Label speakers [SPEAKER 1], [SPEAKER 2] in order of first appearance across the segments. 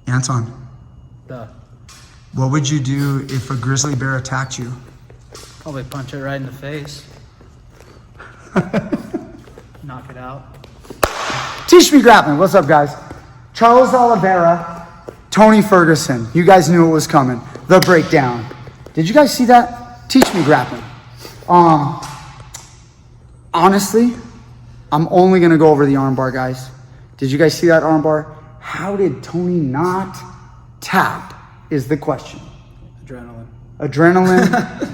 [SPEAKER 1] Anton.
[SPEAKER 2] Duh.
[SPEAKER 1] What would you do if a grizzly bear attacked you?
[SPEAKER 2] Probably punch it right in the face. Knock it out.
[SPEAKER 1] Teach Me Grappling. What's up, guys? Charles Oliveira, Tony Ferguson. You guys knew it was coming. The breakdown. Did you guys see that? Teach Me Grappling. Honestly, I'm only going to go over the armbar, guys. Did you guys see that armbar? How did Tony not tap is the question. Adrenaline.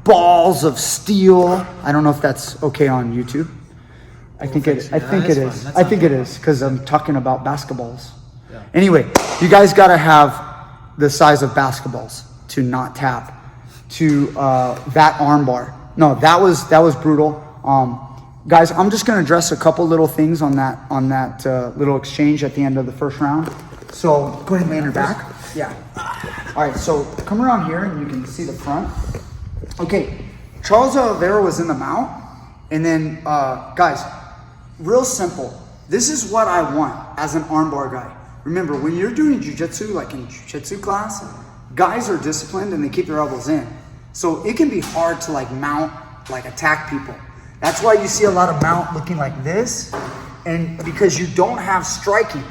[SPEAKER 1] Balls of steel. I don't know if that's okay on YouTube. I think it is because I'm talking about basketballs. Yeah. Anyway, you guys got to have the size of basketballs to not tap to that armbar. No, that was brutal. Guys, I'm just going to address a couple little things on that little exchange at the end of the first round. So go ahead and lay on your back. Yeah. All right, so come around here and you can see the front. Okay, Charles Oliveira was in the mount. And then, guys, real simple. This is what I want as an armbar guy. Remember, when you're doing jiu-jitsu, like in jiu-jitsu class, guys are disciplined and they keep their elbows in. So it can be hard to like mount, like attack people. That's why you see a lot of mount looking like this. And because you don't have striking.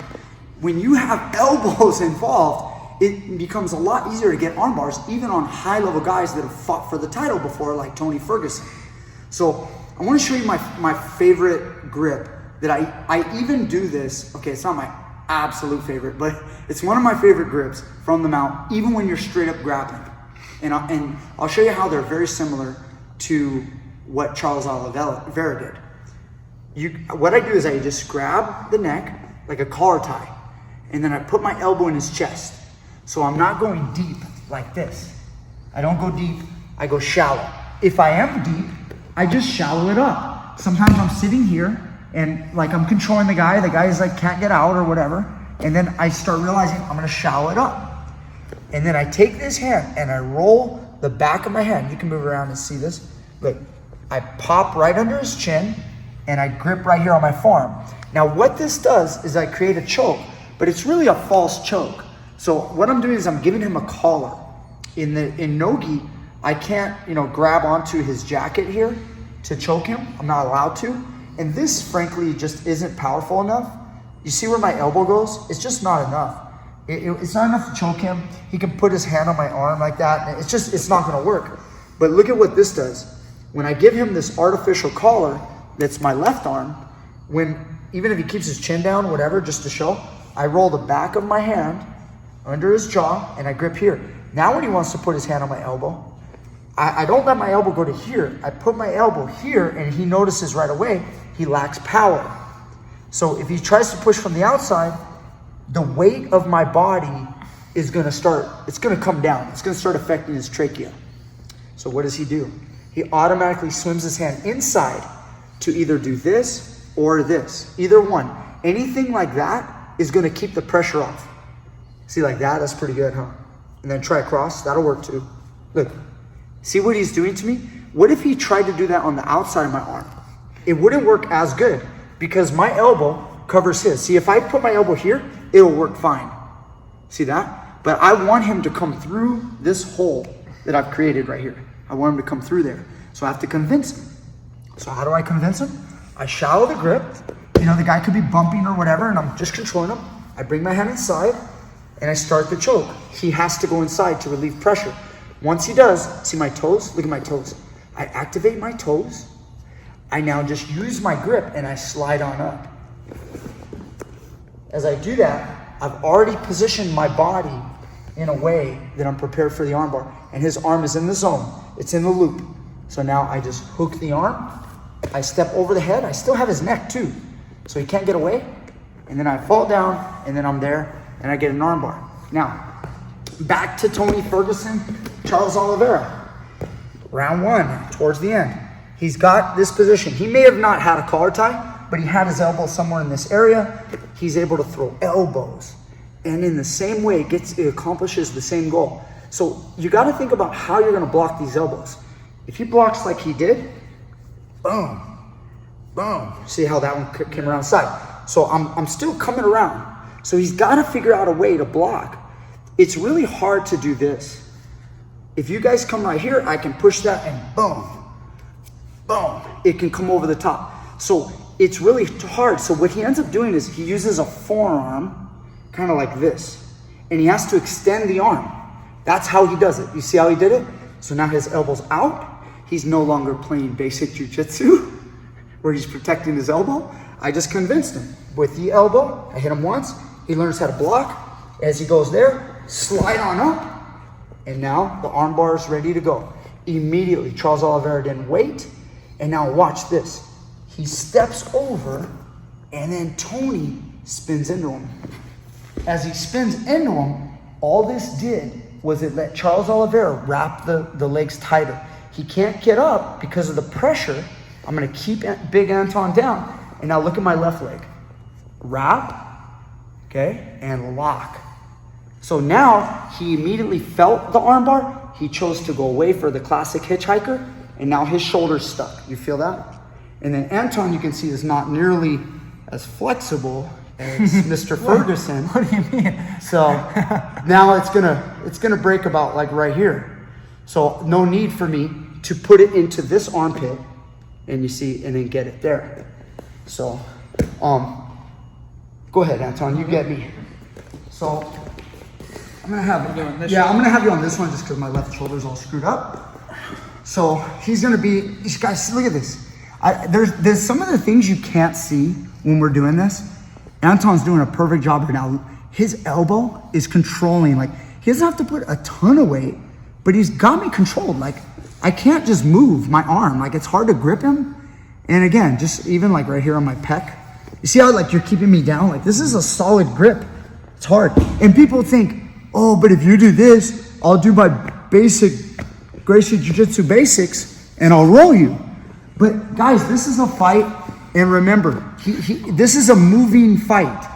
[SPEAKER 1] When you have elbows involved, it becomes a lot easier to get arm bars, even on high-level guys that have fought for the title before, like Tony Ferguson. So I want to show you my favorite grip that I even do this. Okay, it's not my absolute favorite, but it's one of my favorite grips from the mount, even when you're straight up grappling. And I'll show you how they're very similar to what Charles Oliveira did. What I do is I just grab the neck like a collar tie, and then I put my elbow in his chest. So I'm not going deep like this. I don't go deep, I go shallow. If I am deep, I just shallow it up. Sometimes I'm sitting here and like I'm controlling the guy is like can't get out or whatever. And then I start realizing I'm gonna shallow it up. And then I take this hand and I roll the back of my hand. You can move around and see this. Look, I pop right under his chin and I grip right here on my forearm. Now what this does is I create a choke, but it's really a false choke. So what I'm doing is I'm giving him a collar. In no-gi, I can't, grab onto his jacket here to choke him. I'm not allowed to. And this, frankly, just isn't powerful enough. You see where my elbow goes? It's just not enough. It's not enough to choke him. He can put his hand on my arm like that. It's not gonna work. But look at what this does. When I give him this artificial collar, that's my left arm, even if he keeps his chin down, whatever, just to show, I roll the back of my hand under his jaw and I grip here. Now when he wants to put his hand on my elbow, I don't let my elbow go to here. I put my elbow here and he notices right away he lacks power. So if he tries to push from the outside, the weight of my body is gonna come down. It's gonna start affecting his trachea. So what does he do? He automatically swims his hand inside to either do this or this, either one. Anything like that is gonna keep the pressure off. See, like that, that's pretty good, huh? And then try across, that'll work too. Look, see what he's doing to me? What if he tried to do that on the outside of my arm? It wouldn't work as good because my elbow covers his. See, if I put my elbow here, it'll work fine. See that? But I want him to come through this hole that I've created right here. I want him to come through there. So I have to convince him. So how do I convince him? I shallow the grip. The guy could be bumping or whatever, and I'm just controlling him. I bring my hand inside, and I start the choke. He has to go inside to relieve pressure. Once he does, see my toes? Look at my toes. I activate my toes. I now just use my grip, and I slide on up. As I do that, I've already positioned my body in a way that I'm prepared for the armbar, and his arm is in the zone. It's in the loop. So now I just hook the arm. I step over the head. I still have his neck too, so he can't get away. And then I fall down, and then I'm there, and I get an armbar. Now, back to Tony Ferguson, Charles Oliveira. Round one, towards the end. He's got this position. He may have not had a collar tie, but he had his elbow somewhere in this area. He's able to throw elbows. And in the same way, it accomplishes the same goal. So you got to think about how you're going to block these elbows. If he blocks like he did, boom, boom. See how that one came around the side? So I'm still coming around. So he's got to figure out a way to block. It's really hard to do this. If you guys come right here, I can push that and boom, boom, it can come over the top. So it's really hard. So what he ends up doing is he uses a forearm, kind of like this, and he has to extend the arm. That's how he does it. You see how he did it? So now his elbow's out. He's no longer playing basic jiu-jitsu, where he's protecting his elbow. I just convinced him. With the elbow, I hit him once. He learns how to block. As he goes there, slide on up. And now the arm bar is ready to go. Immediately, Charles Oliveira didn't wait. And now watch this. He steps over, and then Tony spins into him. As he spins into him, all this did was it let Charles Oliveira wrap the legs tighter. He can't get up because of the pressure. I'm going to keep Big Anton down. And now look at my left leg. Wrap, okay, and lock. So now he immediately felt the armbar. He chose to go away for the classic hitchhiker, and now his shoulder's stuck. You feel that? And then Anton, you can see, is not nearly as flexible as Mr. Ferguson.
[SPEAKER 2] What do you mean?
[SPEAKER 1] So now it's gonna break about like right here. So no need for me to put it into this armpit, and you see, and then get it there. So, go ahead, Anton, you get me. So I'm gonna have I'm gonna have you on this one just because my left shoulder's all screwed up. So he's gonna be, guys, look at this. There's some of the things you can't see when we're doing this. Anton's doing a perfect job right now. His elbow is controlling, like he doesn't have to put a ton of weight, but he's got me controlled. Like I can't just move my arm. Like it's hard to grip him. And again, just even like right here on my pec, you see how like you're keeping me down? Like this is a solid grip. It's hard. And people think, oh, but if you do this, I'll do my basic Gracie Jiu-Jitsu basics and I'll roll you. But guys, this is a fight. And remember, this is a moving fight.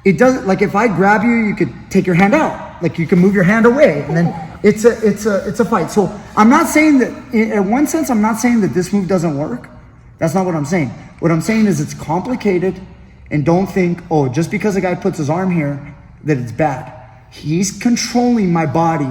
[SPEAKER 1] It doesn't, like if I grab you, you could take your hand out. Like you can move your hand away and then it's a fight. So I'm not saying that, in one sense, I'm not saying that this move doesn't work. That's not what I'm saying. What I'm saying is it's complicated, and don't think, oh, just because a guy puts his arm here, that it's bad. He's controlling my body.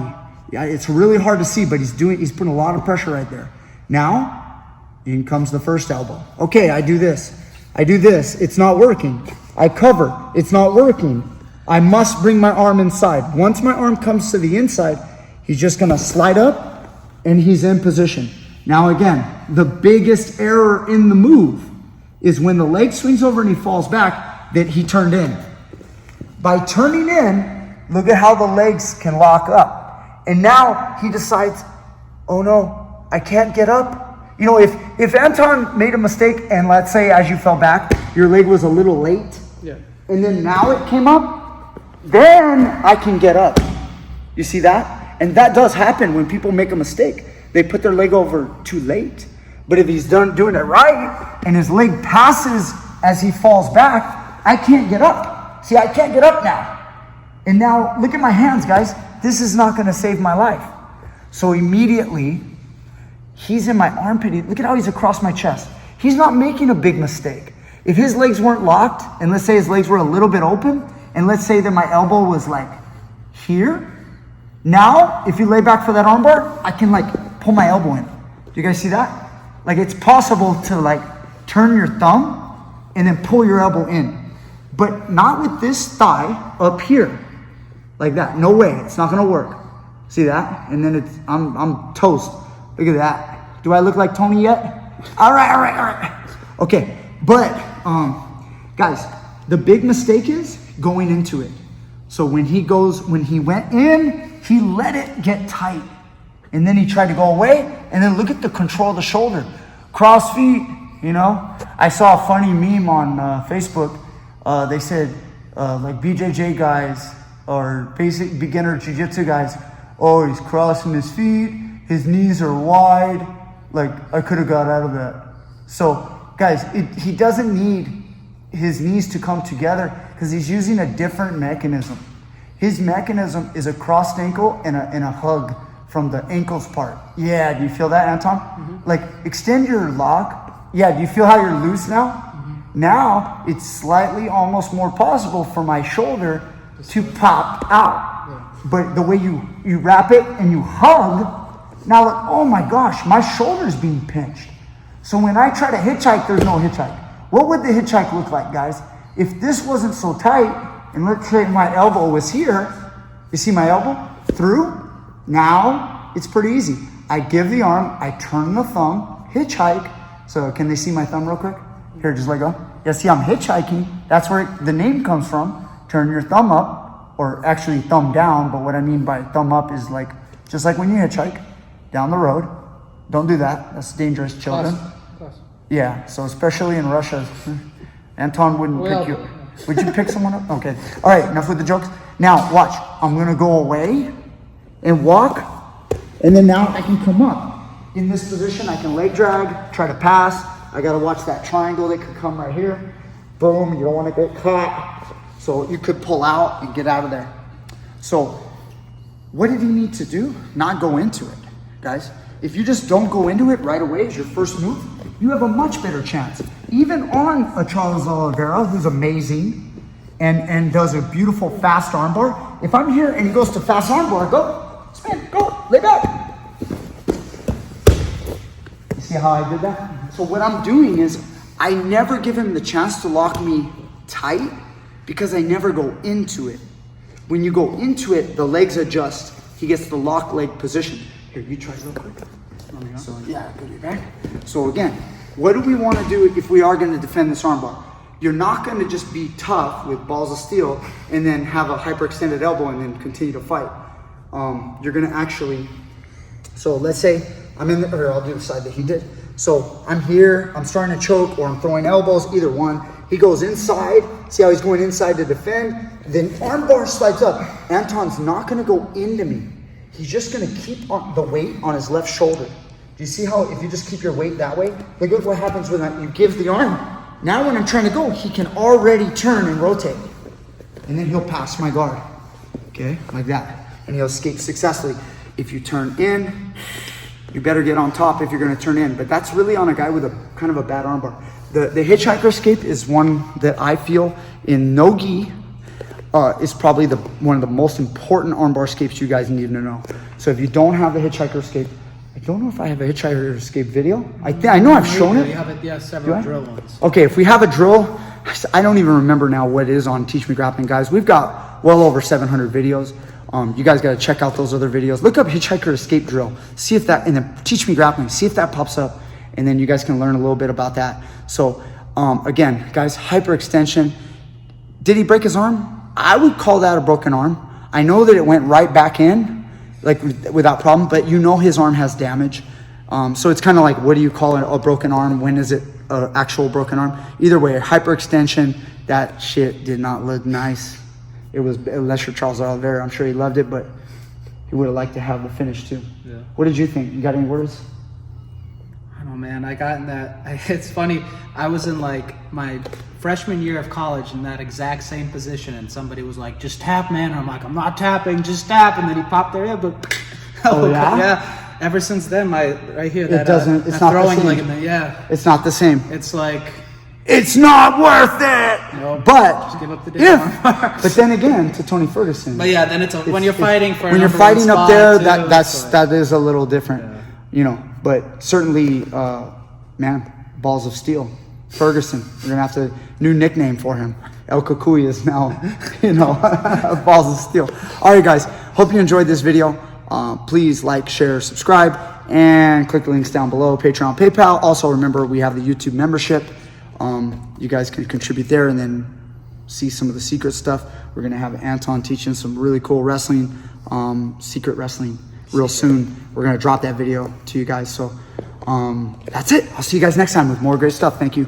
[SPEAKER 1] Yeah, it's really hard to see, but he's putting a lot of pressure right there. Now, in comes the first elbow. Okay, I do this. It's not working. I cover. It's not working. I must bring my arm inside. Once my arm comes to the inside, he's just gonna slide up and he's in position. Now again, the biggest error in the move is when the leg swings over and he falls back, that he turned in. By turning in, look at how the legs can lock up. And now he decides, oh no, I can't get up. You know, if Anton made a mistake and let's say as you fell back, your leg was a little late, and then now it came up, then I can get up. You see that? And that does happen when people make a mistake. They put their leg over too late. But if he's doing it right and his leg passes as he falls back, I can't get up. See, I can't get up now. And now look at my hands, guys. This is not going to save my life. So immediately, he's in my armpit. Look at how he's across my chest. He's not making a big mistake. If his legs weren't locked, and let's say his legs were a little bit open, and let's say that my elbow was like here, now, if you lay back for that armbar, I can like pull my elbow in. Do you guys see that? Like it's possible to like turn your thumb and then pull your elbow in. But not with this thigh up here. Like that. No way. It's not gonna work. See that? And then I'm toast. Look at that. Do I look like Tony yet? All right. Okay, but guys, the big mistake is going into it. So when he went in, he let it get tight. And then he tried to go away, and then look at the control of the shoulder. Cross feet, you know? I saw a funny meme on Facebook. They said, like BJJ guys, or basic beginner jiu-jitsu guys, oh, he's crossing his feet, his knees are wide, like I could have got out of that. So guys, he doesn't need his knees to come together because he's using a different mechanism. His mechanism is a crossed ankle and a hug from the ankles part. Yeah, do you feel that, Anton? Mm-hmm. Like extend your lock. Yeah, do you feel how you're loose now? Mm-hmm. Now it's slightly almost more possible for my shoulder to pop out. But the way you wrap it and you hug, now look, oh my gosh, my shoulder's being pinched. So when I try to hitchhike, there's no hitchhike. What would the hitchhike look like, guys? If this wasn't so tight, and let's say my elbow was here, you see my elbow? Through? Now, it's pretty easy. I give the arm, I turn the thumb, hitchhike. So can they see my thumb real quick? Here, just let go. Yeah, see, I'm hitchhiking. That's where the name comes from. Turn your thumb up, or actually thumb down, but what I mean by thumb up is like, just like when you hitchhike, down the road. Don't do that. That's dangerous, children.
[SPEAKER 3] Class.
[SPEAKER 1] Yeah, so especially in Russia, Anton wouldn't pick you. Would you pick someone up? Okay. All right, enough with the jokes. Now, watch. I'm going to go away and walk, and then now I can come up. In this position, I can leg drag, try to pass. I got to watch that triangle that could come right here. Boom, you don't want to get caught. So you could pull out and get out of there. So what did you need to do? Not go into it, guys. If you just don't go into it right away as your first move, you have a much better chance. Even on a Charles Oliveira, who's amazing and does a beautiful fast armbar. If I'm here and he goes to fast armbar, go, spin, go, lay back. You see how I did that? So what I'm doing is I never give him the chance to lock me tight because I never go into it. When you go into it, the legs adjust. He gets the lock leg position. Here, you try real quick. So yeah, put it back. So again, what do we want to do if we are going to defend this armbar? You're not going to just be tough with balls of steel and then have a hyperextended elbow and then continue to fight. You're going to actually, so let's say I'm in the, or I'll do the side that he did. So I'm here, I'm starting to choke, or I'm throwing elbows, either one. He goes inside, see how he's going inside to defend, then armbar slides up. Anton's not going to go into me. He's just going to keep the weight on his left shoulder. Do you see how if you just keep your weight that way? Look at what happens when you give the arm. Now when I'm trying to go, he can already turn and rotate. And then he'll pass my guard. Okay, like that. And he'll escape successfully. If you turn in, you better get on top if you're going to turn in. But that's really on a guy with a kind of a bad armbar. The hitchhiker escape is one that I feel in no gi is probably one of the most important armbar escapes you guys need to know. So if you don't have the hitchhiker escape, I don't know if I have a hitchhiker escape video. I know I've shown it.
[SPEAKER 2] You have yeah, several drill ones.
[SPEAKER 1] Okay, if we have a drill, I don't even remember now what it is on Teach Me Grappling, guys. We've got well over 700 videos. You guys got to check out those other videos. Look up hitchhiker escape drill. See if that, and then Teach Me Grappling. See if that pops up, and then you guys can learn a little bit about that. So again, guys, hyperextension. Did he break his arm? I would call that a broken arm. I know that it went right back in, like without problem, but you know his arm has damage. So it's kind of like, what do you call it a broken arm? When is it an actual broken arm? Either way, hyperextension, that shit did not look nice. It was, unless you're Charles Oliveira, I'm sure he loved it, but he would have liked to have the finish too. Yeah. What did you think? You got any words?
[SPEAKER 2] I don't know, man. I got in that. It's funny. I was in like my freshman year of college in that exact same position, and somebody was like, "Just tap, man." And I'm like, "I'm not tapping, just tap." And then he popped their head, but
[SPEAKER 1] oh yeah,
[SPEAKER 2] yeah. Ever since then, right here,
[SPEAKER 1] it doesn't. It's not
[SPEAKER 2] throwing
[SPEAKER 1] the same.
[SPEAKER 2] ligament. Yeah,
[SPEAKER 1] it's not the same.
[SPEAKER 2] It's like
[SPEAKER 1] it's not worth it.
[SPEAKER 2] No,
[SPEAKER 1] but
[SPEAKER 2] just give up the damn
[SPEAKER 1] but then again, to Tony Ferguson.
[SPEAKER 2] But yeah, then when you're fighting for
[SPEAKER 1] when you're fighting up there,
[SPEAKER 2] too,
[SPEAKER 1] that is a little different, you know. But certainly, man, balls of steel. Ferguson, we're gonna have to new nickname for him. El Cucuy is now, you know, balls of steel. All right, guys. Hope you enjoyed this video. Please like, share, subscribe, and click the links down below. Patreon, PayPal. Also, remember we have the YouTube membership. You guys can contribute there and then see some of the secret stuff. We're gonna have Anton teaching some really cool wrestling, secret wrestling, real soon. We're gonna drop that video to you guys. So that's it. I'll see you guys next time with more great stuff. Thank you.